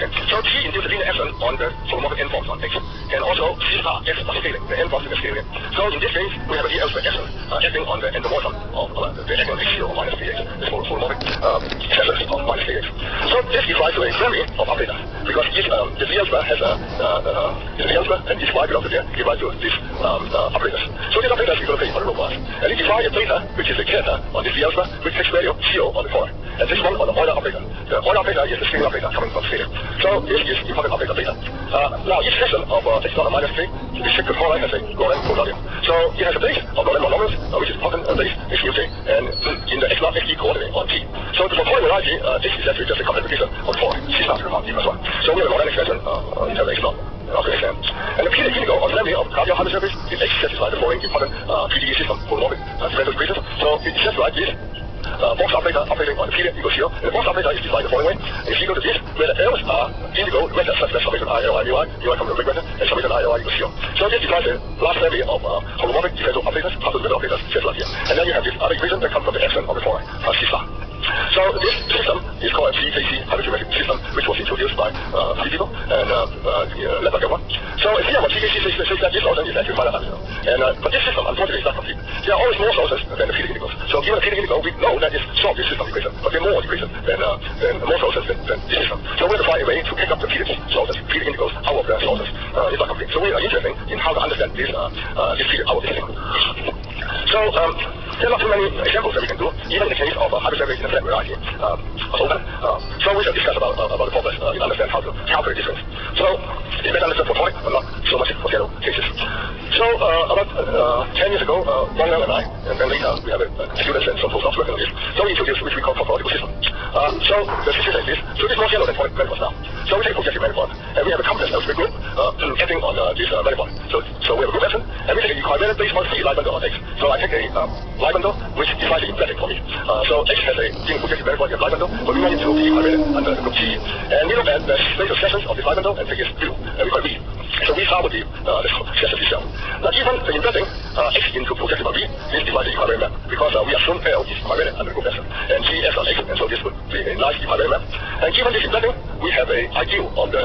Okay. So T induces linear action on the holomorphic n forms on X, and also C star acts as scaling, the n forms is scaling. So in this case, we have a L square action acting on the endomorphism of the action on X0 minus Kx, this holomorphic action of minus Kx. So this gives rise to a family of operators, because each this L square has a L square, and each y belongs to there, give rise to these operators. So these operators is going to play important role for us. And we define a beta, which is a character on this L square, which takes value 0 on the core. And this one on the Euler operator. The Euler operator is the scaling operator coming from scaling. So this is important operator beta. Now each section of x naught minus k is taken for as a Laurent polynomial. So it has a base of Laurent monomials, which is important base x mu k, and in the x naught xt coordinate on t. So for polynomiality, this is actually just a complication of 4 c star sigma t plus 1. So we have a Laurent extension in terms of x naught. Okay, and the Peter integral on family of Cardiac Harmonic surface is X satisfies the following important PDE system holomorphic differential equations. So it satisfies this box operator operating on the Peter equals 0, and the box operator is defined the following way. It's equal to this, where the L's are integral vectors such as summation I, L, I, mu, I comes from the big vector, and summation I, L, I equals 0. So this defines the last family of holomorphic differential operators, partial differential operators, satisfied here. And then you have this other equation that comes from the action of the following, C star. So this system is called a PKC hydrogeometric system, which was introduced by three people and led by Gabon. So a theorem of PKC says that this solution is actually finite dimensional. And but this system, unfortunately, is not complete. There are always more solutions than the Peter integrals. So given the Peter integral, we know that it's solved this system equation, but there are more equations than more solutions than this system. So we have to find a way to pick up the Peter solutions, Peter integrals out of the solutions. It's not complete. So we are interested in how to understand this Peter out of this thing. So there are not too many examples that we can do, even in the case of hydrocephalus in a flat variety. So we shall discuss about the problems in understand how to calculate this things. So it's better understood for toy, but not so much for shallow cases. So about 10 years ago, Wang and I, and then later we have students and some postdocs working on this. So we introduced which we call topological system. So the situation is this. So this is more shallow than point manifolds now. So we take projective manifold, and we have a complex algebraic group acting on this manifold. So we have a group action, and we take a equivariant based on C lie bundle on X. So I take a lie bundle which defines the embedding for me. So X has a projective manifold in lie bundle, but we want it to be equivariant under the group C. And we look at the spatial sections of the lie bundle and take its view, and we call V. So we start with the sections itself. Now given the embedding X into projective V, this divides the equivariant map, because we assume L is equivariant under the group action, and G S on X, and so this would be a nice equivariant map. And given this embedding, we have an ideal of the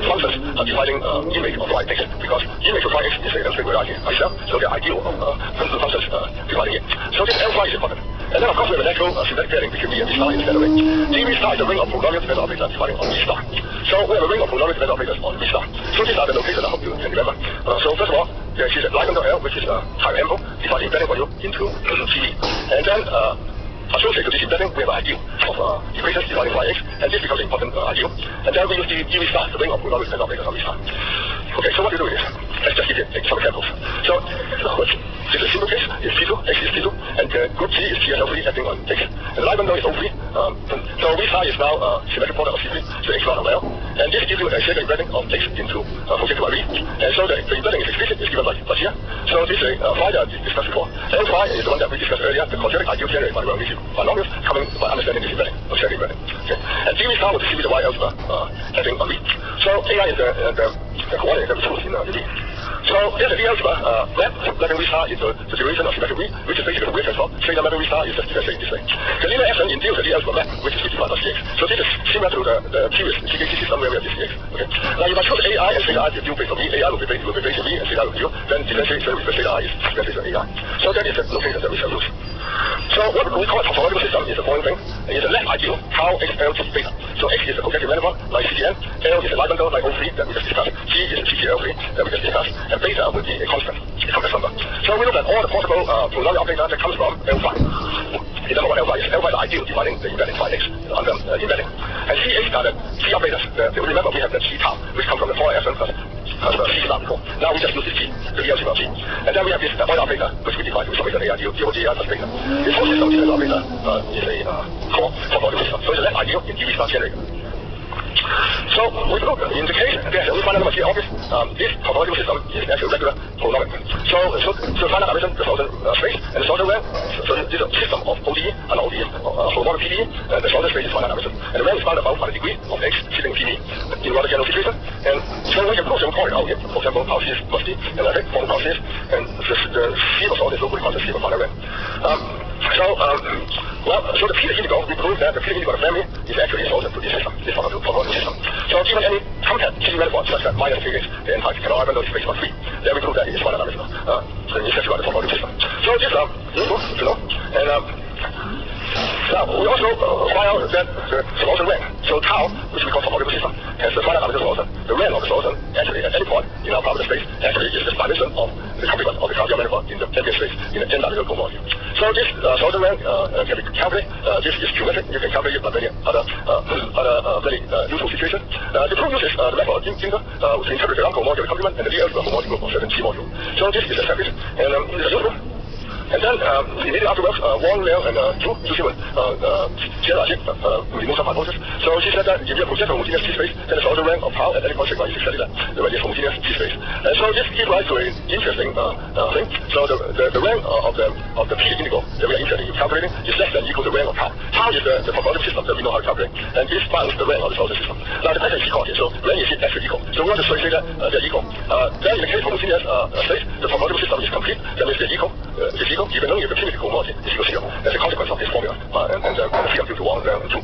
functions dividing image of X, because image of X is a algebraic variety itself, so the ideal of the functions dividing it. So this L is important. And then of course we have a natural synthetic pairing between V and V star in the standard way. DV star is a ring of polynomial dependent operators dividing on V star. So we have a ring of polynomial dependent operators on V star. So these are the locations I hope you can remember. So first of all, there is a line under L, which is time ample, dividing embedding value into CV. And then associated to this embedding, we have an ideal of equations dividing by X, and this becomes an important ideal. And then we use the DV star, the ring of polynomial dependent operators on V star. Okay, so what do we do is, let's just give you some examples. So this is a simple case, it's P2, X is P2, and group G is TSL3 acting on X. And line bundle is O3. So V star is now symmetric product of C3, so X not of L. And this gives you a shared embedding of X into projective by V. And so the embedding is explicit, is given by here. So this is a phi that we discussed before. L phi is the one that we discussed earlier, the quadratic ideal generated by the Ramanujan polynomials coming by understanding this embedding, of shared embedding. Okay. And DV star will distribute the Y algebra acting on V. So AI is the coordinate that we choose in V. So here's the V algebra map, letting V star into the duration of symmetric V, which is basically the wave transform. Straight mapping V star is just differentiating this way. The linear action induces the V algebra map, which is 55 of Cx. So this is similar to the previous CKC system where we have this Cx. Okay. Now if I choose AI and theta I is due based on V, AI will be based on V and theta will be due, then differentiation with the theta I is based on AI. So that is the location that we shall use. So what we call a topological system is the following thing. It is a left ideal, how X, L, T, beta. So X is a projective manifold, like CGN, L is a lie bundle, like O3, that we just discussed, G is a CGL3, that we just discussed, and beta will be a constant, a complex number. So we look at all the possible polynomial operators that comes from L phi. You know what L phi is. L phi is the ideal dividing the embedding phi X under embedding. And CH are the C operators. Remember we have the C tau, which comes from the four essence plus C star before. Now we just use this G, the V algebra of G. And then we have this Euler operator, which we define to be summation AI ideal, DOG AI plus beta. This whole system, this operator, is a core topological system. So it's a left ideal in DV star generator. So we look in the case, there's only finite number here obvious. This topological system is actually regular polynomial. So finite dimension, the solution space, and the solution rank. So this is a system of ODE and ODE, holomorphic PDE, and the solution space is finite dimension. And the rank is found about by the degree of X sitting PDE in rather general situation. And so we can close and call it out here. For example, power C is musty, and I take form power C is, and the C of all is locally constant C of finite rank. So the Peter integral, we prove that the Peter integral family is actually a solution to this system, this topological system. So T given any compact TC manifold such that minus physics, the n type cannot abandon space on free. Then we prove that it is finite dimensional. In such a topological system. So this is useful to know. And now we also find out that the solution rank. So tau, which we call topological system, has the finite dimensional solution. The rank of the solution actually at any point in our Parameter space actually is the dimension of the complement of the Cartier manifold in the ambient space in the n-dimensional cohomology. So this solution rank can be calculated. This is geometric. You can calculate it by many other very useful situations. The tool uses the method in Ginger to interpret the cohomology of the complement and the DL homology group of certain T module. So this is a calculation, and it is useful. And then immediately afterwards, Wang, Liang, and Zhu Xiwen remove some hypothesis. So she said that if you project a homogeneous T-space, then the solution rank of tau at any point sigma is exactly that, the radius homogeneous T-space. And so this gives rise to an interesting thing. So the rank of the P integral that we are interested in calculating is less than equal to the rank of tau. Tau is the topological system that we know how to calculate, and this bounds the rank of the solution system. Now the question is equality, so rank is actually equal. So we want to say that they're equal. Then in the case of homogeneous space, the topological system is complete, that means they're equal. Even only if the primitive cohomology is equal to 0. That's a consequence of this formula, and the field due to 1 and 2.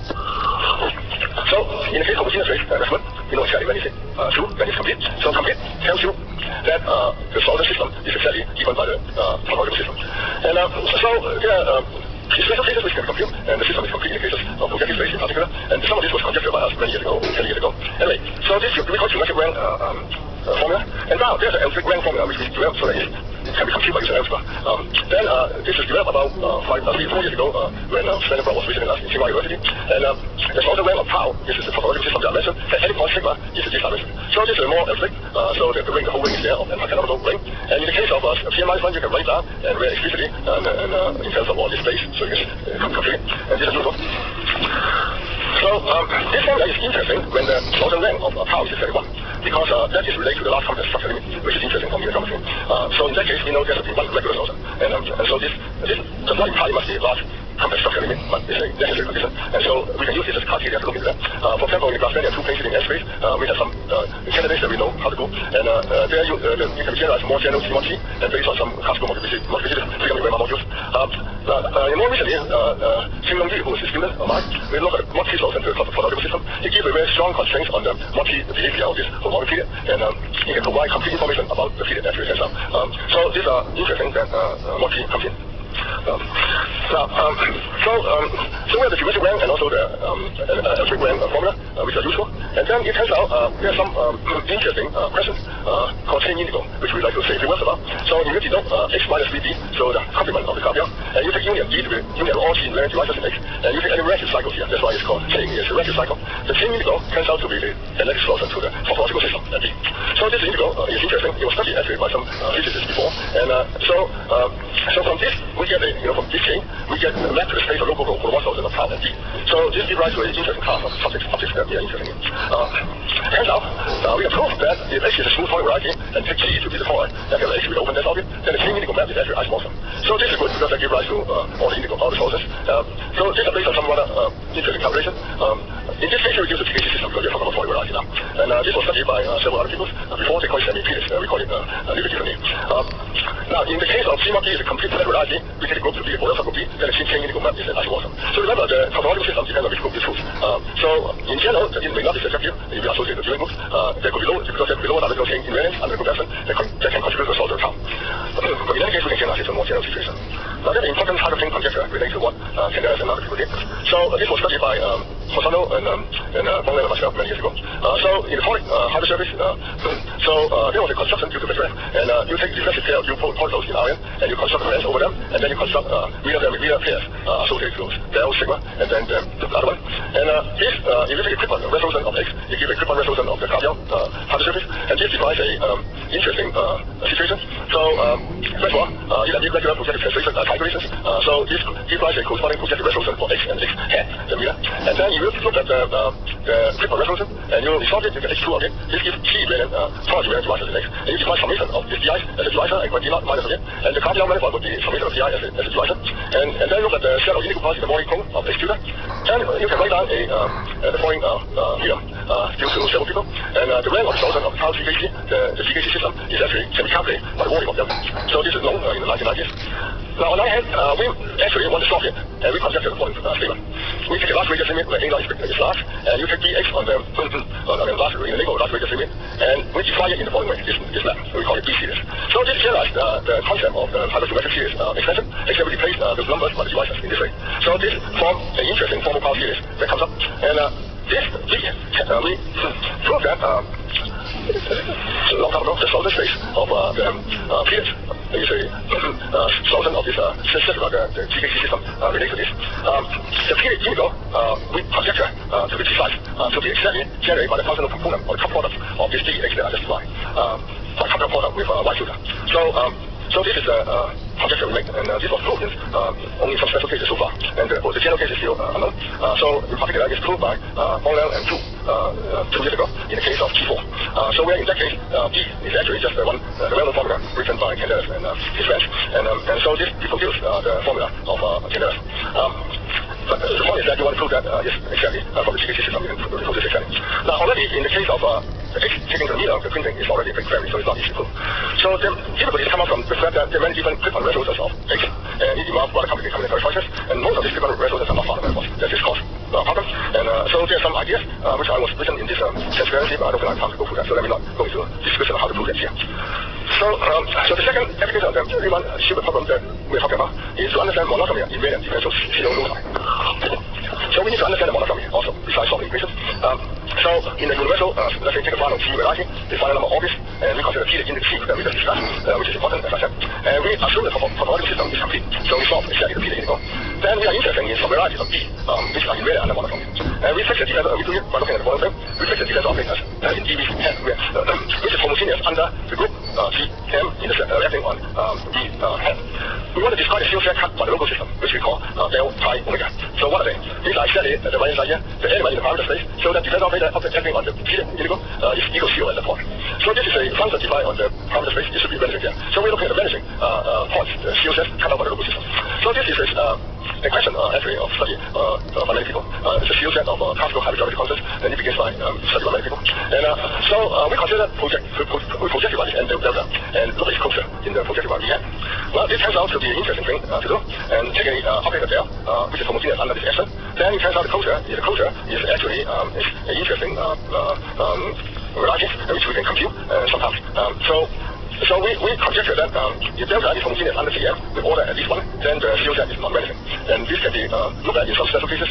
So, in the case of homogeneous space, we know exactly when it's true, when it's complete. So complete tells you that the solution system is exactly given by the topological system. And so there are special cases which can be compute, and the system is complete in cases of projective space in particular. And some of this was conjectured by us many years ago, 10 years ago. Anyway, so this we call geometric rank formula. And now there's an algebraic rank formula which we developed so that it can be computed by using algebra. Then this was developed about 4 years ago when Stanley Brown was visiting us in Tsinghua University. And there's also rank of tau. This is the topological system that I mentioned. At any point sigma is this dimension. So this is more algebraic. So the ring, the whole ring is there of an canonical ring. And in the case of PMI one, you can write down and very explicitly in terms of all this space. So you can compute it. And this is useful. So this formula is interesting when the solution rank of tau is exactly 1. Because that is related to the large complex structure limit, which is interesting for geometry. So in that case, we know there has to be one regular solution. And so this does not imply it must be a large complex structure limit, but it's a necessary condition. And so we can use this as criteria to look into that. For example, in the Gaussian, there are 2 planes sitting in S-space. We have some candidates that we know how to go. And there you can generalize more general C1C, and based on some classical multiplicity trigonometric modules. More recently, Xing Yu, who is a student of mine, we look at multi-solution to the topological system. He gives a very strong constraints on the multi-behavior of this homologic period, and he can provide complete information about the period that we have. So these are interesting that multi-complete. So we have the geometric rank and also the algebraic rank formula, which are useful. And then it turns out there are some interesting questions called chain integral, which we'd like to say a few words about. So if you denote x minus 3d, so the complement of the Cartier, and you take union d to be union of all t linear divisors in x, and you take any relative cycles here. That's why it's called chain. It's a relative cycle. The chain integral turns out to be the analytic solution to the topological system at D. So this integral is interesting. It was studied actually by some physicists before, and so from this we get from this chain we get a map to the space of local for 1,000 of tau and D. So this gives rise to an interesting class of subjects that we are interested in. Turns out we have proved that if X is a smooth point variety and take G to be the point that has X with open dense object, then the chain integral map is actually isomorphism. So this is good because that gives rise to all the integral, all the sources. So this is based on some rather interesting calculation. In this case, we use the PKC system because we are talking about point variety now. And this was studied by several other people. Before they call it semi-empirics, we call it a little differently. Now, in the case of sigma P is a complete point variety, we take a group to be a Borel subgroup P, then the chain integral map is an isomorphism. So remember, the topological system depends on which group you choose. So in general, it may not be subjective if you associate the dual groups. There could be low, because there could be lower dimensional chain invariance under the group action that can contribute to the solution tau. But in any case, we can generalize it to a more general situation. Now, there's an important type of thing conjecture related to what Candelas and other people did. So this was studied by Hosono and Wang and myself many years ago. So in the point hardware service, there was a construction due to Metref, and you take differential pair of polytopes in Rn, and you construct ranks over them, and then you construct real pairs associated to those, del, sigma, and then the other one. And this, if you take a Krippmann resolution of X, you give a Krippmann resolution of the Cartier hardware surface, and this defines a interesting situation. So first of all, you have regular projective translation calculations. So this defines a corresponding projective resolution for X and X hat, the mirror. And then you look at the Krippmann resolution, and you solve it, you get X2 again. This gives T invariant, twice invariant divisors in X. And you define summation of this DI as a divisor and D0 minus again. And the Cartier manifold would be summation of DI as a divisor. And then look at the set of integral parts in the Morley cone of X tutor. And you can write down the following theorem due to several people. And the rank of the solution of tau CKC, the CKC system, is actually can be calculated by the volume of them. So this is known in the 1990s. Now on the other hand, we actually want to solve it, and we conjecture the following statement. We take a large radius limit where A is large, and you take dx on the large define it in the following way. This map, we call it B series. So this generalized the concept of the hypergeometric series extension, except we replace those numbers by the devices in this way. So this forms an interesting formal power series that comes up, and this we prove that a long time ago, the Slaughter space of the periods is a solution of this system, the GKC system related to this. The period indigo, we conjecture to be precise, to be exactly generated by the functional component or the cup product of this DEX that I just defined, by cup product with Y filter. So this is a conjecture we make, and this was proved in only some special cases so far, and the general case is still unknown. So in particular, it's proved by Bonel and Zhu 2 years ago in the case of G4. So where in that case, D is actually just the well-known formula written by Candelas and his friends, and so this reproduced the formula of Candelas. But the point is that you want to prove that, yes, exactly, from the GKC system, you can prove this exactly. Now, already in the case of the X taking to the meter, the printing is already very clear, so it's not easy to prove. So the difficulties come out from the fact that there are many different clip-on resolutions of X, and it involves rather complicated combinatorial choices, and most of these clip-on resolutions are not found available. That is cause problem. And so there are some ideas which I was written in this transparency, but I don't think I have time to go through that, so let me not go into discussion of how to prove that here. So the second application of the Riemann Hilbert problem that we're talking about is to understand monotony invariant differential zero loci. So we need to understand the monotony also, besides solving equations. So in the universal, let's say take a final G variety, the final number orbits, and we consider P the index C that we just discussed, which is important, as I said. And we assume the topological system is complete, so we solve exactly the P the integral. Then we are interested in some varieties of B, which are invariant under monotony. And we fix the differential, we do it by looking at the following thing. We fix the differential operators in dV which is homogeneous under the group G M in the acting on D hand. We want to describe the field set cut by the local system, which we call del pi omega. So what are they? These are exactly the right side here, the element in the parameter space, so that differential operator of the acting on the P integral is equal to 0 at that point. So this is a function defined on the parameter space. This should be vanishing here. So we're looking at the vanishing points, the field set cut out by the local system. So this is a question actually of study by many people. It's a field set of classical hypergeometric constants, and it begins by study by many people. And so we consider projectivity and delta, and look at its closure in the projectivity end. Well, this turns out to be an interesting thing to do, and take an operator there, which is homogeneous under this action. Then it turns out the closure is actually an interesting variety which we can compute sometimes. So we conjecture that if delta is homogeneous under Cn with order at least 1, then the field set is not vanishing. And this can be looked at in some special cases.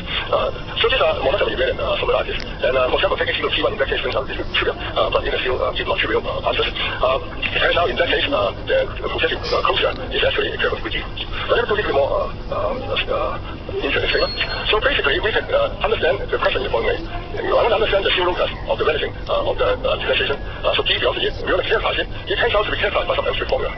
So these are monotony invariant varieties. And for example, taking equal to P1 in that case turns out this is trivial, but in the field give not trivial answers. It turns out in that case the projective closure is actually equivalent with G. But let me put it a bit more interesting statement. So basically we can understand the question in the following way. I want to understand the zero locus of the vanishing of the differentiation. So D belongs to it. We want to characterize it. It turns out to be characterized by some L3 formula.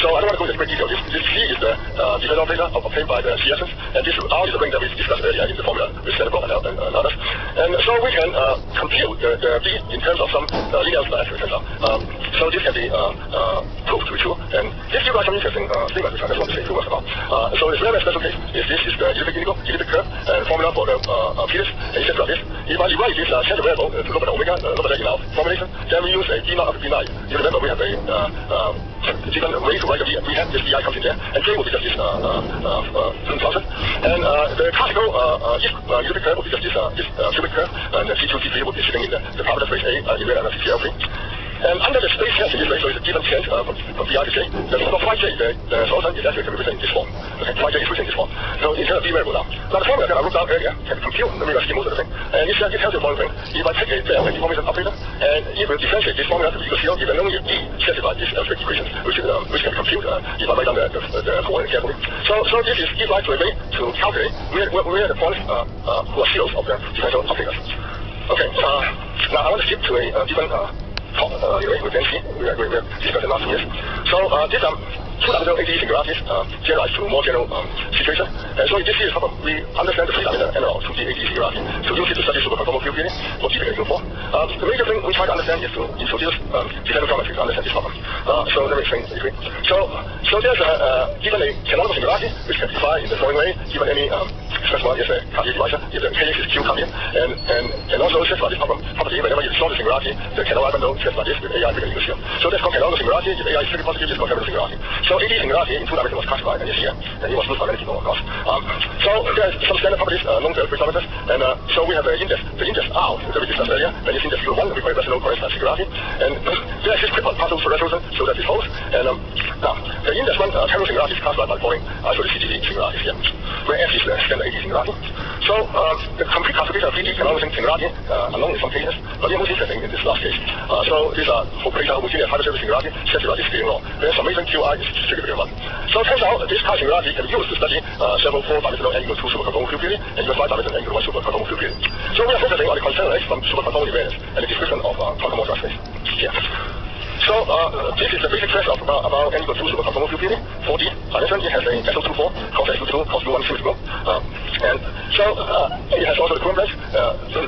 So I don't want to go into great detail. This C is the differential operator obtained by the C essence, and this R is the ring that we discussed earlier in the formula with Stennerbrock and others. And so we can compute the B in terms of some linear algebra, it turns out. So this can be proved to be true, and this gives us some interesting statements which I just want to say two words about. So this very special case is this is the elliptic curve and formula for the periods, and it says about this. If I rewrite this change variable to look at the omega, look at that in our formulation, then we use a D naught of P9. You remember we have a different way to write the D. We have this DI comes in there, and J will be just this function. And the classical elliptic curve will be just this cubic curve, and the C2, C3 will be sitting in the parameter space A, invariant under CCL3. And under the space change in this way, so it's a given change from BI to J. The for phi J, the solution is actually represented in this form. Okay, phi J is represented in this form. So instead of B variable now. Now the formula that I wrote down earlier can compute the numerical most of the thing. And it tells you the following thing. If I take a deformation operator, and it will differentiate this formula to be equal to 0, if and only if D satisfies this algebraic equation, which can be computed if I write down the coordinate carefully. So this is gives rise to a way to calculate where the points who are zeros of the differential operators. Okay, now I want to skip to a different with density, we are discussing last years. So these are two-dimensional ADE singularities generalized to more general situation. And so in this series problem, we understand the three-dimensional analog to the ADE singularity. So use it to study superconformal field theory for typical equal form. The major thing we try to understand is to introduce differential geometry to understand this problem. So let me explain briefly. So there's given a canonical singularity, which can be defined in the following way, given any first one is a Cartier divisor, if the Kx is Q Cartier, and also says about this problem, property whenever you solve the singularity, the canonical says about this with AI bigger than equal to 0. So that's called canonical singularity. If AI is strictly positive, it's called canonical singularity. So AD singularity in two dimensions was classified, and you see here, and it was used by many people, of course. So there are some standard properties known to free parameters, and so we have the index R, that we discussed earlier, and this index U1 requires rational correspondence singularity, and there exists partial resolution so that it holds, and now the index 1 parallel singularity is classified by the following the CGD singularities here, where F is the standard AD singularity. So the complete classification of 3D canonical singularity alone in some cases, but the most interesting in this last case. So these are population homogeneous hypersurface singularity, set singularity scaling law, where summation Qi is significant one. So it turns out this kind of singularity can be used to study several 4-dimensional n equals 2 superconformal field theory and even 5-dimensional n equals 1 superconformal field theory. So we are focusing on the concern rates from superconformal invariance and the description of quantum moduli space. Yeah. So this is the basic test of about n equals 2 superconformal field theory. 4D dimension, it has a SO24, cos S2, cos U1 symmetrical. And so it has also the Coulomb branch,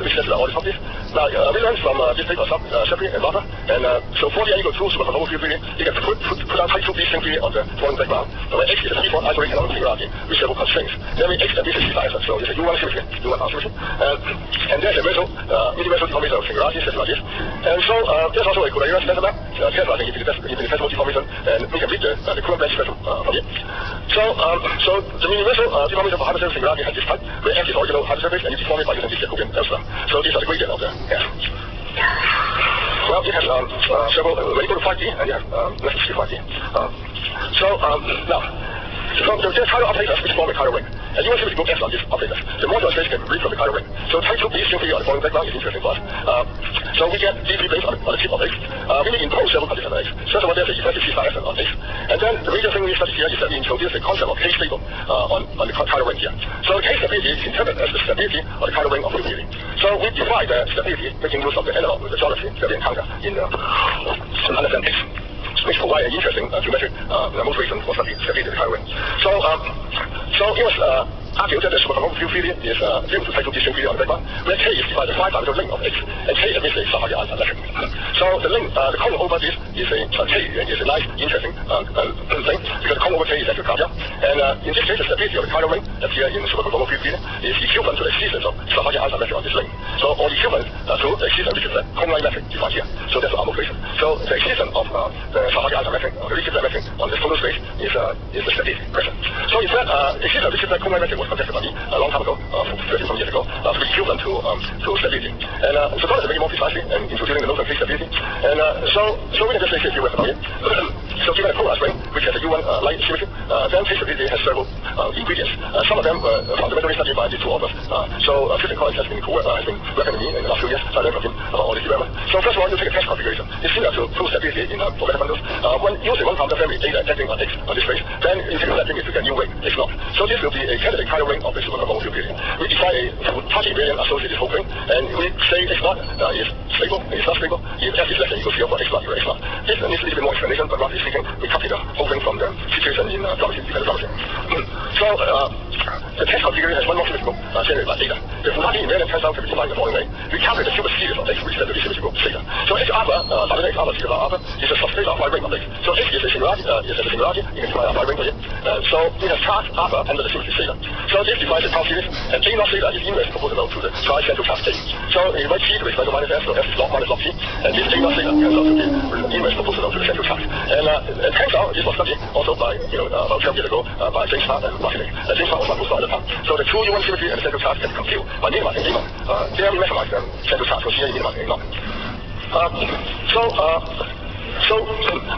which says all these properties. Now, we learned from this paper, Shepley and Barber, and so 4D n equals 2 superconformal field theory, you can put down type 2B string theory on the following background. Where X is a free-form isolated canonical singularity with several constraints. Then we X and B is precise, so it's a U1 symmetry, U1 symmetry. And there's a universal deformation of singularity, set like this. And so there's also a Cordillera standard map, characterizing infinitesimal deformation, and we can read the Coulomb branch spectrum from here. So the universal deformation of a hypersurface singularity has this type, where F is original hypersurface, and you deform it by using this Jacobian elsewhere. So these are the gradient of the F. Well, it has several, when you go to 5D, and you have less than 5D. Now, so there's chiral operators which form a chiral ring. And you want to go S on these operators. The moduli space can read from the chiral ring. So type 2B string theory on the following background is interesting for us. So we get DB based on the tip of X. We need impose several conditions on X. First of all, there's a effective C star on X. And then the major thing we study here is that we introduce the concept of K stable on the chiral ring here. So K stability is interpreted as the stability of the chiral ring of field theory. So we define the stability making use of the analog with the geometry that we encounter in understand X, which provide an interesting geometric motivation for studying stability of the chiral ring. So it was argued that the superconformal field theory is due to type 2B string theory on the background, where K is defined as 5-dimensional ring of X, and K admits a Savart answer metric. So the link, the column over this is a K is a nice, interesting thing, because the column over K is actually Cartier. And in this case, the stability of the chiral ring that here in superconformal field theory is equivalent to the existence of Savart answer metric on this link. So or equivalent to the existence, which is the Coulomb line metric defined here. So that's our motivation. So the existence of the Savart answer metric, or the Richardson metric on this total space is the stability question. So in fact, existence of the Coulomb line metric was contested by me a long time ago, 30 some years ago, to be equivalent to stability. And so God is making more precisely and introducing the notion of K stability. And so we can just say a few words about it. So given a polarized ring, which has a U1 light symmetry, then K stability has several ingredients. Some of them were fundamentally studied by these two authors. So Christian Collins has been working with me in the last few years, so I learned from him about all these developments. So first of all, you take a test configuration. It's similar to true stability in programmable bundles. When using one parameter family data acting on X on this space, then you take that thing is a new ring, X naught. So this will be a candidate chiral ring of the superconformal field theory. We define a partial invariant associated whole ring, and we say X naught is stable, it's not stable. If F is less than equal to 0 for X naught, X naught. This needs a little bit more explanation, but roughly speaking, we copy the whole ring from the situation in geometry, dependent geometry. So the test configuration has one more symmetrical generated by theta. The Fibonacci invariant turns out to be defined the following way. We calculate the Hilbert series of X, which is the symmetrical theta. So X alpha, X alpha, theta alpha, is a subspace of y ring of X. So X is a singularity, you can define a y ring for it. So we have charge alpha under the symmetry theta. So this defines the power series, and A naught theta is inverse proportional to the tri-central charge K. So you write T to the exponent minus S, so S is log minus log T, and this A naught theta turns out to be inverse proportional to the central charge. And it turns out this was studied also by, about 12 years ago, by James Hart and Martin. James Hart was my postdoc at the time. So the true U1 symmetry and the central charge can be computed by minimizing A naught. There we maximize the central charge, so here you minimize A naught. So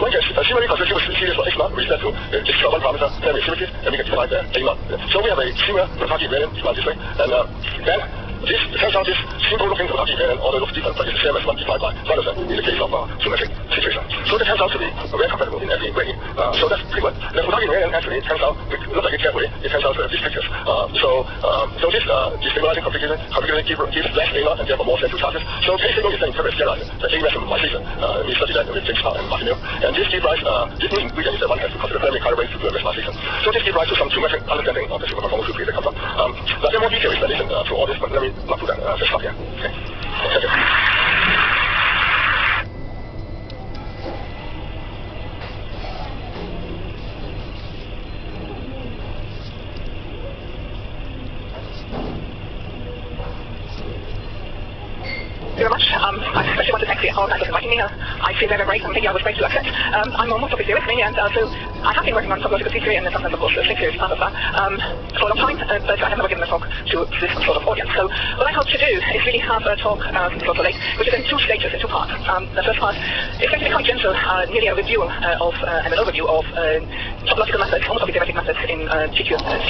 one can similarly consider Hilbert series for X naught with respect to this one parameter family symmetries, and we can define the A naught. So we have a similar Fibonacci invariant defined this way, and then this turns out this simple looking Fibonacci invariant, although it looks different, but it's the same as one defined by Feddersen in the case of symmetric situation. So that turns out to be very compatible in every way. So that's pretty good. The Fibonacci invariant actually turns out, look like it carefully, it turns out to have these pictures. So this destabilizing configuration gives less A naught and therefore more central charges. So K stable is then interpreted generalized, the A maximization. We studied that with James Hart and Martin. And this gives rise, this new ingredient is that one has to consider family chiral rings to do a maximization. So this gives rise to some geometric understanding of the superconformal field theory that comes up. Now there are more detailed explanation to all this, but let me not do that. Just stop here. Okay. Thank you. Very much. I especially want to thank the organizers for inviting me. I feel very great. Maybe I was great to accept. I'm almost of a serious thing, and so I have been working on topological field theory and sometimes, of course, string theory is part of that for a long time, but I have never given a talk to this sort of audience. So what I hope to do is really have a talk also late, which is in two stages, in two parts. The first part is going to be quite gentle, nearly a review of and an overview of topological methods, homotopy theoretic methods in TQ-C.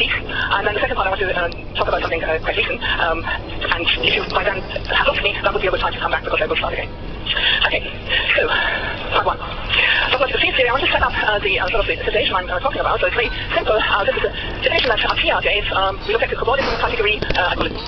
And then the second part I want to talk about something quite recent, and if you by then have lost me, that would be a good time to come back because I will start again. Okay, so part one. Topological field theory, I want to set up the sort of the situation I'm talking about. So it's very simple. This is a definition that up here is we look at the cobordism category. I call it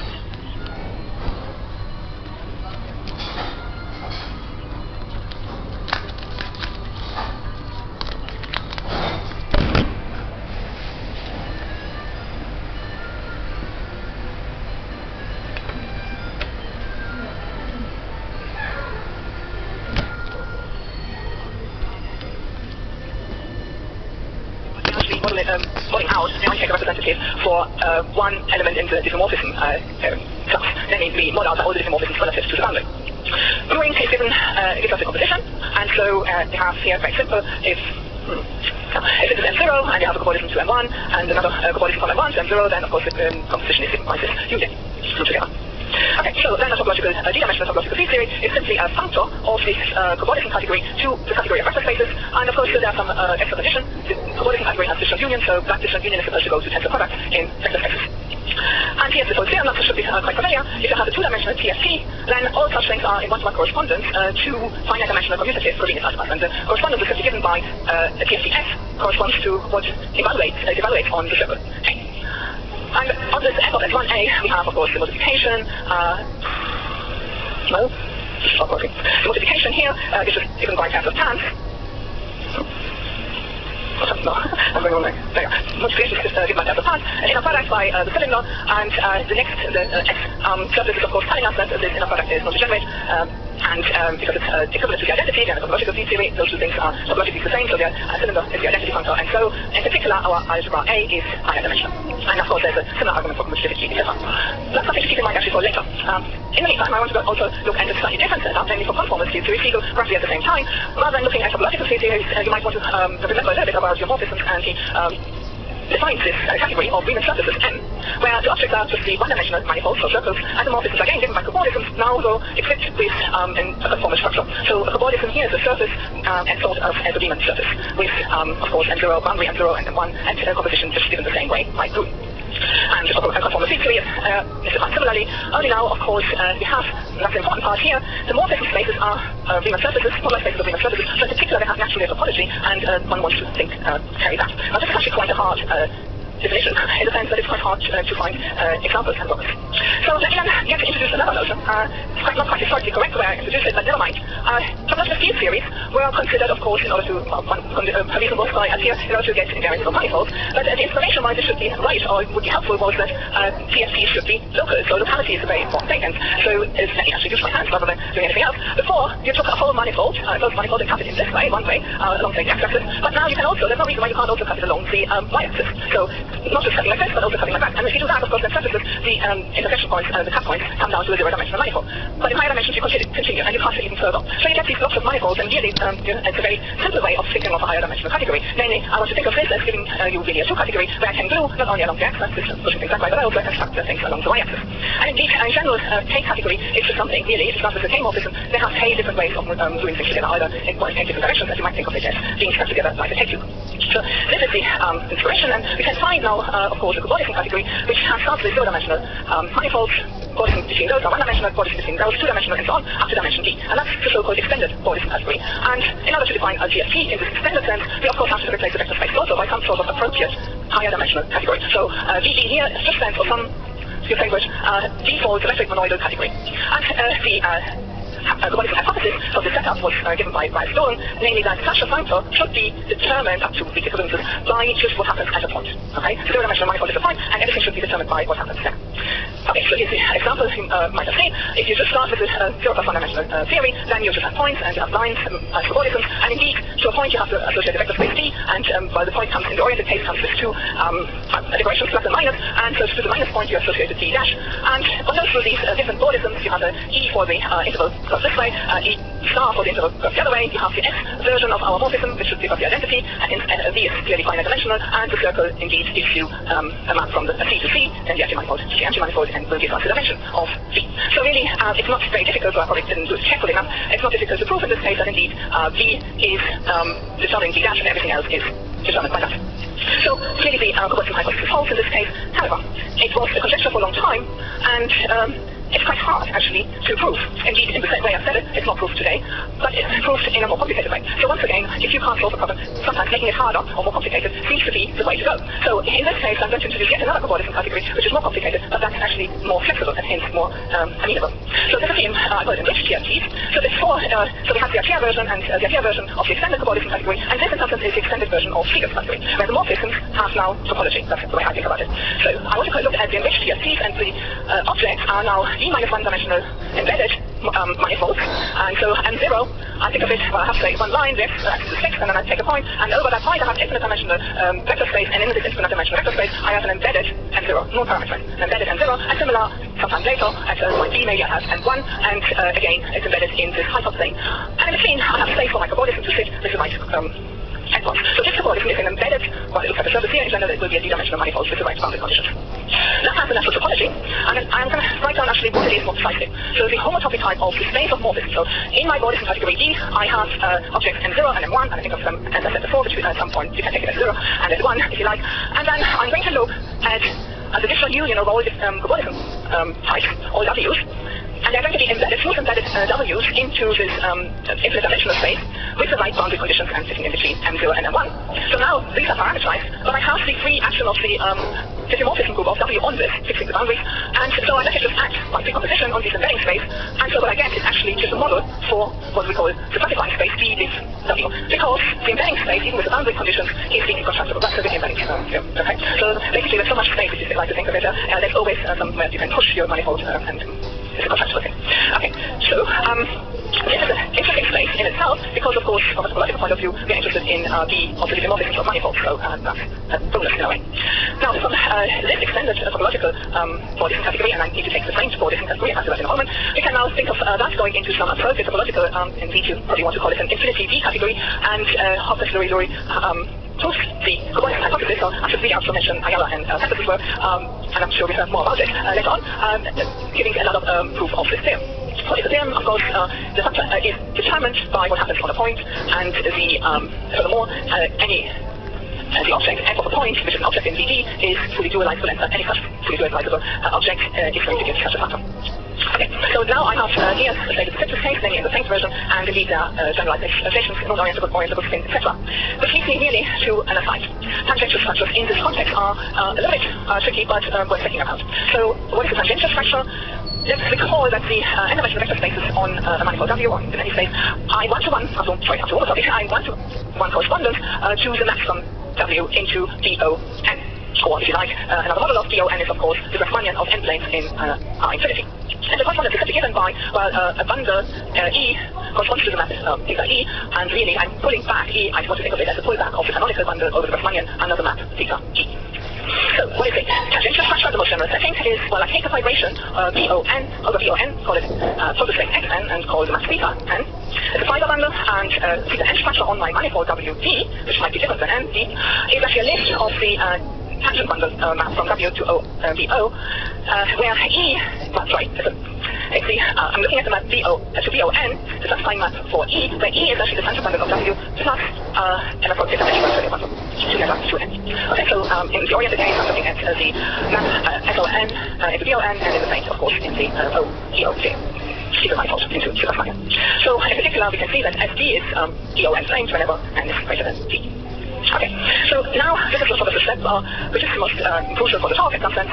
modeling out, and I take a representative for one element in the diffeomorphism class. Then we model out all the diffeomorphisms relative to the boundary. Brewing is given gives us the composition, and so we have here very simple if it is M0 and you have a cobordism to M1 and another cobordism from M1 to M0, then of course the composition is signified as union together. Okay, so then the topological D-dimensional topological field theory is simply a functor of this cobordism category to the category of vector spaces, and of course there are some extra conditions. The cobordism category has disjoint union, so that disjoint union is supposed to go to tensor product in vector spaces. And here's the whole theorem that should be quite familiar. If you have a two-dimensional TFT, then all such things are in one-to-one correspondence to finite-dimensional commutative Frobenius algebras, and the correspondence is simply given by a TFT-S corresponds to what evaluates on the circle. Okay. And on this f of S1a, we have, of course, the multiplication. No, this is not working. The multiplication here is just given by terms of tans. No, I'm going wrong there. There you go. Multiplication is given by terms of tans. Inner product by the cylinder, and the next, the x surface is, of course, telling us that this inner product is non-degenerate. And because it's equivalent to the identity, and the topological field theory, those two things are topologically the same, so the cylinder is the identity functor, and so in particular our algebra A is higher dimensional. And of course there's a similar argument for commutativity, etc. That's something to keep in mind actually for later. In the meantime, I want to also look at a slightly different setup, namely for conformal field theory, so roughly at the same time. Rather than looking at topological field theories, you might want to remember a little bit about geomorphisms, and he defines this category of Riemann surfaces M, where the objects are just the one-dimensional manifolds or circles, and the morphisms again given by cobordisms, now though equipped with a conformal structure. So a cobordism here is a surface and thought of as a Riemann surface, with of course M0, boundary M0 and M1, and composition just given the same way by Brewing. And a conformal field theory is defined similarly. Only now, of course, we have, that's the important part here, the morphism spaces are Riemann surfaces, modular spaces of Riemann surfaces, so in particular they have naturally a topology, and one wants to think, carry that. Now this is actually quite a hard definition, in the sense that it's quite hard to find examples and books. So let me then get to introduce another notion. It's not quite historically correct the way I introduced it, but never mind. Topological field theories were considered, of course, in order to, reasonable by us here, in order to get invariants of manifolds, but the information why this should be right, or would be helpful, was that TFT should be local, so locality is a very important thing, and so let me actually use my hands rather than doing anything else. Before, you took a whole manifold, closed manifold, and cut it in this way, one way, along the x-axis, but now you can also, there's no reason why you can't also cut it along the y-axis. So not just cutting like this, but also cutting like that. And if you do that, of course, then surfaces, the intersection points, the cut points, come down to a zero-dimensional manifold. But in higher dimensions, you continue, and you can't see even further. So you get these blocks of manifolds, and really, it's a very simple way of thinking of a higher dimensional category. Namely, I want to think of this as giving you really a two-category, where I can glue not only along the x-axis, pushing things that way, but I also construct things along the y-axis. And indeed, in general, K-category is just something, really, it's not just a K-morphism, they have K different ways of doing things together, either in different directions, as you might think of it as being stuck together like a K-cube. So this is the inspiration, and we can find now, of course, the cobordism category, which has started with zero-dimensional manifolds, cobordism between those are one-dimensional, cobordism between those two-dimensional, and so on, up to dimension D. And that's the so-called extended cobordism category. And in order to define a GFT in this extended sense, we of course have to replace the vector space also by some sort of appropriate higher dimensional category. So VD here just stands for some, your favorite, default symmetric monoidal category. And the cobordism hypothesis of the setup was given by Stone, namely that such a functor should be determined up to weak equivalences by just what happens at a point. Okay? So zero-dimensional manifold is a point, and everything should be determined by what happens there. Okay, so here's the example you might have seen. If you just start with the zero plus one-dimensional theory, then you just have points and you have lines as coordinates, and indeed, to a point you have to associate the vector space D, and while the point comes in the oriented case comes with two decorations plus and minus, and so to the minus point you associate the D dash. And on those through these different coordinates, you have the E for the interval goes this way, E star for the interval goes the other way, you have the X version of our morphism, which should give us the identity, and V is clearly finite dimensional, and the circle indeed gives you a map from the C to C, then the empty manifold to the empty manifold, and will give us the dimension of V. So really, it's not very difficult, so I probably didn't do it carefully enough, it's not difficult to prove in this case that indeed V is determining V dash and everything else is determined by that. So clearly the Robertson hypothesis holds in this case. However, it was a conjecture for a long time, and it's quite hard, actually, to prove. Indeed, in the same way I've said it, it's not proved today, but it's proved in a more complicated way. So once again, if you can't solve a problem, sometimes making it harder or more complicated seems to be the way to go. So in this case, I'm going to introduce yet another cobordism category, which is more complicated, but that's actually more flexible and hence more amenable. So this is I call it enriched TRTs. So there's four, so we have the Archaea version and the Archaea version of the extended cobordism category, and this in some sense is the extended version of Friega's category, where the morphisms have now topology. That's the way I think about it. So I want to look at the enriched TRTs, and the objects are now D-1 dimensional embedded manifolds, and so M0, I think of it, well, I have to say one line, this axis is fixed, and then I take a point, and over that point I have infinite dimensional vector space, and in this infinite dimensional vector space I have an embedded M0, no parameter, an embedded M0, and similar, sometime later, at point B maybe I have M1, and again it's embedded in this hyperplane. And in between I have space for my cobordism to sit, this is my endpoints. So this cobordism is an embedded, well, it looks like a surface here, in general it will be a D-dimensional manifold with the right boundary conditions. That has the natural topology, and then I'm going to write down actually what it is more precisely. So the homotopy type of the space of morphism. So in my Bordism category D, I have objects M0 and M1, and I think of them, as I said before, which at some point you can take it as 0 and as 1 if you like. And then I'm going to look at the digital union of all these cobordism types, all W's, and they're going to be embedded, smooth embedded W's into this infinite dimensional space with the right boundary conditions and sitting in between M0 and M1. So now these are parameterized, but I have the free action of the diffeomorphism group of W on this, fixing the boundaries, and so I let it just act by precomposition on this embedding space, and so what I get is actually just a model for what we call the classifying space D is W, because the embedding space, even with the boundary conditions, is being constructible. That's the embedding okay. So basically there's so much space, if you like to think of it, there's always somewhere you can push your manifold, and it's a constructible thing. Okay, so this is an interesting space in itself, because of course, from a topological point of view, we're interested in the diffeomorphisms of manifolds, so that's a bonus in a way. Now, from this extended topological Bordism category, and I need to take the range Bordism category, I'll do that in a moment, we can now think of that going into some appropriate topological, indeed you probably want to call it an infinity V category, and Hopkins Lurie proves the cobordism hypothesis, so I should read out to mention Ayala and Petters's work, and I'm sure we'll hear more about it later on, giving another proof of this theorem. So the theorem, of course, the structure is determined by what happens on a point, and furthermore, the object f of a point, which is an object in VD, is fully dualizable, and any such fully dualizable object is going to give such a factor. Okay, so now I have here, say, the simplest case, namely in the Saints version, and indeed generalizations, non-orientable, orientable spin, etc. Which leads me really to an aside. Tangential structures in this context are a little bit tricky, but worth thinking about. So what is a tangential structure? Let's recall that the n-dimensional vector spaces on a manifold W, or in any space, I one-to-one correspondence to the maximum W into DON. Or, if you like, another model of DON is, of course, the Rachmanian of n-planes in R infinity. And the correspondence is simply given by, well, a bundle E corresponds to the map theta E, and really I'm pulling back E, I want to think of it as a pullback of the canonical bundle over the Rachmanian under the map theta E. So, what is it? Tangential structure, the most general setting is, well, I take a vibration VON over VON, call it total space XN, and call the mass theta N. It's a fiber bundle, and theta N structure on my manifold WD, which might be different than ND, is actually a list of the tangent bundle map from W to VO, where E, well, sorry, it's the, I'm looking at the map to VON, the satisfying map for E, where E is actually the tangent bundle of W plus an appropriate dimension bundle together to N. Okay, so in the oriented case, I'm looking at the map SON in the VON, and in the Saints, of course, in the OEOJ. Super manifold into super Rachmanian. So in particular, we can see that SD is DON Saints whenever N is greater than D. Okay, so now this is the sort of the step which is the most crucial for the talk in some sense.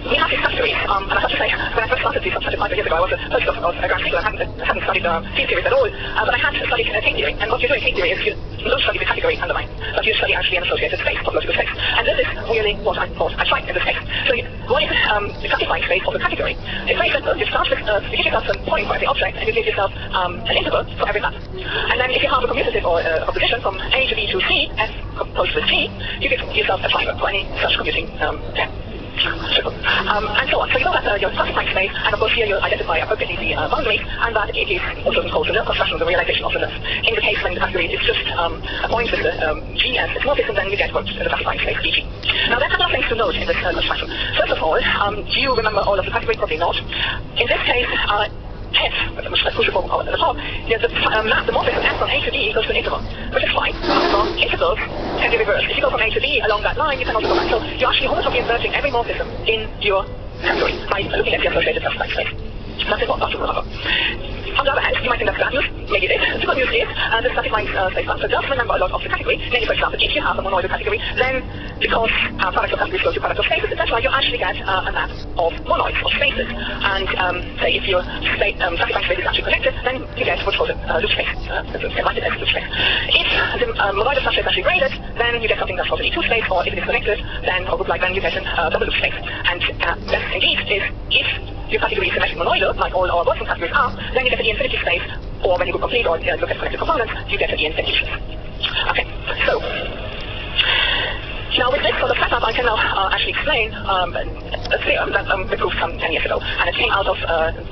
we have these categories, and I have to say, when I first started this study 5 years ago, I was a postdoc of ground theory. I hadn't studied field theories at all, but I had studied K theory, and what you do in K theory is you don't study the category underlying, but you study actually an associated space, topological space, and this is really what I thought I tried in this case. So what is the classifying space of the category? It's very simple. You start with, you give yourself some point by the object, and you give yourself an interval for every map. And then if you have a commutative or opposition from A to B to C, as opposed with C, you give yourself a triangle for any such commuting pair. And so on. So you know that your classifying space, and of course here you identify appropriately the boundary, and that it is also called the Lerp construction, the realization of the Lerp. In the case when the category is just a point with the G as its morphism, then you get what the classifying space DG. Now there are a couple of things to note in this construction. First of all, do you remember all of the category? Probably not. In this case, F, which is crucial at the top, the morphism F from A to D equals to an interval, which is fine. However, intervals can be reversed. If you go from A to B along that line, you can also go back. So you're actually homotopy inverting every morphism in your category by looking at the associated classifying space. That's important to remember. On the other hand, you might think that's bad news. Maybe it is. The good news is the classifying space function does remember a lot of the category. Namely, for example, if you have a monoidal category, then because product of categories goes to product of spaces, etc., you actually get a map of monoids, of spaces. And say if your classifying space is actually connected, then you get what's called a loop space. Invited as loop space. If the monoidal subspace is actually graded, then you get something that's called an E2 space, or if it is connected, then or group like then you get a double loop space. And that indeed is if your category is symmetric monoidal, like all our working categories are, then you get an E-infinity space, or when you go complete or look at connected components, you get an E-infinity space. Okay, so now with this sort of setup, I can now actually explain a theorem that we proved some 10 years ago, and it came out of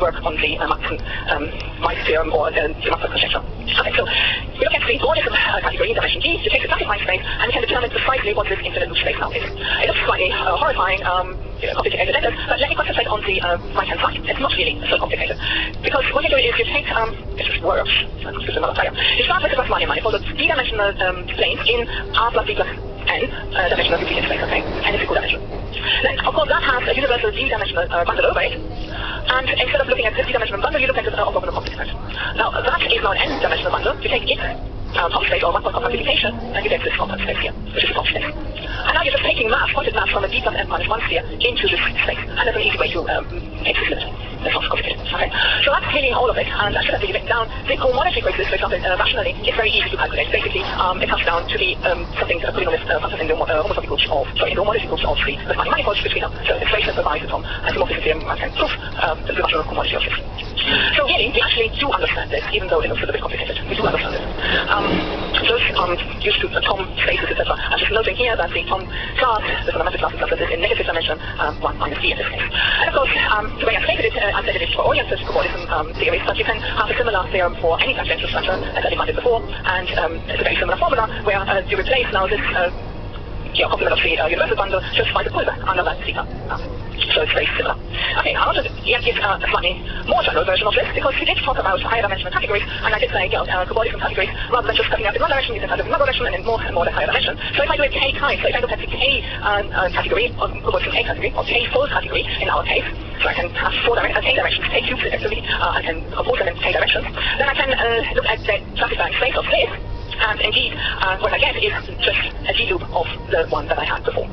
work on the Maxon-Weiss theorem, or the Maxwell conjecture. Okay, so we look at the coordinate category in dimension D, you take the classifying space, and you can determine precisely what this infinite loop space now is. It looks slightly horrifying, complicated letters, but let me concentrate on the right-hand side. It's not really so complicated. Because what you do is you take, it just works, this is another diagram. You start with the Riemannian manifold of d-dimensional planes in R plus D plus n dimensional Euclidean space, okay? N is equal dimension. Then, of course, that has a universal d-dimensional bundle over it, and instead of looking at this d-dimensional bundle, you look at the orthogonal complex set. Now, that is now an n-dimensional bundle. You take its top space, or one-point compactification, and you get this compact space here, which is the top space. And now you're just taking mass, pointed mass from a d plus n minus 1 sphere into this space, and that's an easy way to make this limit. That's not complicated. Okay. So that's really all of it, and I should have really written down the cohomology equations, for example, rationally, it's very easy to calculate. Basically, it comes down to the something polynomial function in the homotopy groups of, sorry, in the homology groups of three Riemannian manifolds, which we know. So it's very simple by Tom isomorphism theorem, I can prove the rational cohomology of this. So really, we actually do understand this, even though it looks a little bit complicated. We do understand this. Those used to Tom spaces, etc. I'm just noting here that the Tom class, the fundamental class is in negative dimension 1 minus d in this case. And of course, the way I stated it, I said it is for oriented cobordism theories, but you can have a similar theorem for any tangential structure as I defined it before, and it's a very similar formula where you replace now this complement of the universal bundle just by the pullback under that theta. So it's very similar. Okay, I want to give a slightly more general version of this, because we did talk about higher dimensional categories, and I did say, cobordism categories, rather than just cutting out in one direction, you can cut it in another direction, and in more and more the higher dimension. So if I do it k times, so if I look at the k category, or cobordism k category, or k fold category in our case, so I can have k dimensions, k cubes effectively, I can compose them in k dimensions, then I can look at the classifying space of this, and indeed, what I get is just a G loop of the one that I had before.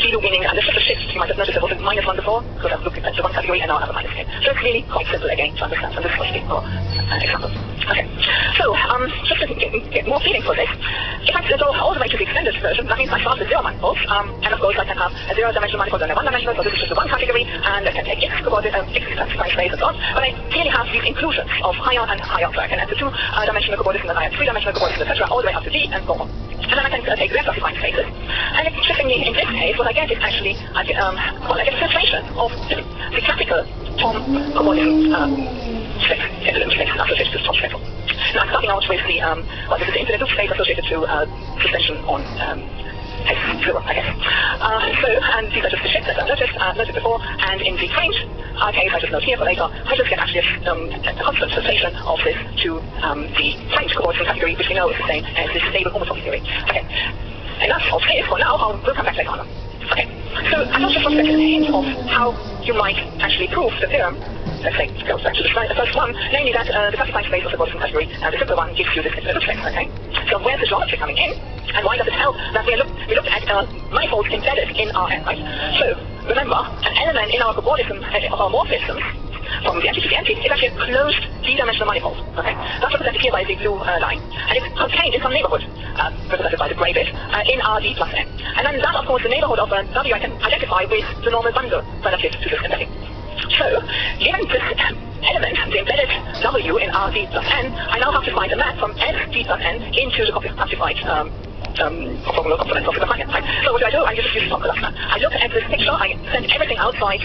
G loop meaning, and this is a shift, you might have noticed there was a minus one before, because I've looked at the one category and now I have a minus k. So it's really quite simple again to understand, and this was a more example. Okay, so just to get more feeling for this, if I go all the way to the extended version, that means I start with zero manifolds, and of course I can have a zero-dimensional manifold and a one-dimensional, so this is just the one category, and I can take x classifying space and so on, but I clearly have these inclusions of higher and higher, so I can add the two-dimensional cobordism and I have three-dimensional cobordism, etc., all the way up to d and so on. And then I can take their classifying spaces, and interestingly, in this case, what I get is actually, I get a filtration of the classical Tom cobordism space, associated to Tom space. Now I'm starting out with the, this is the infinite loop space associated to suspension on fluor, I guess. And these are just the shifts that I've noted before, and in the French case, I just note here for later, I just get actually a constant filtration of this to the French cobordism category, which we know is the same as the stable homotopy theory. Okay, enough of this for now, we'll come back later on. Okay, so I just want to get a hint of how you might actually prove the theorem. Let's say it goes back to the first one, namely that the classifying space of the cobordism category, the simple one, gives you this infinite loop space, okay? So where's the geometry coming in, and why does it help that we looked at manifolds embedded in Rn, right? So remember, an element in our cobordism of our Moore systems, from the empty to the empty, is actually a closed d-dimensional manifold. Okay? That's represented here by the blue line. And it's contained in some neighborhood, represented by the gray bit, in Rd plus n. And then that, of course, the neighborhood of W I can identify with the normal bundle relative to this entity. So, given this element, the embedded W in Rd plus n, I now have to find a map from Sd plus n into the classified formula components of the Riemann. Right? So what do? I just use the calculus. I look at this picture, I send everything outside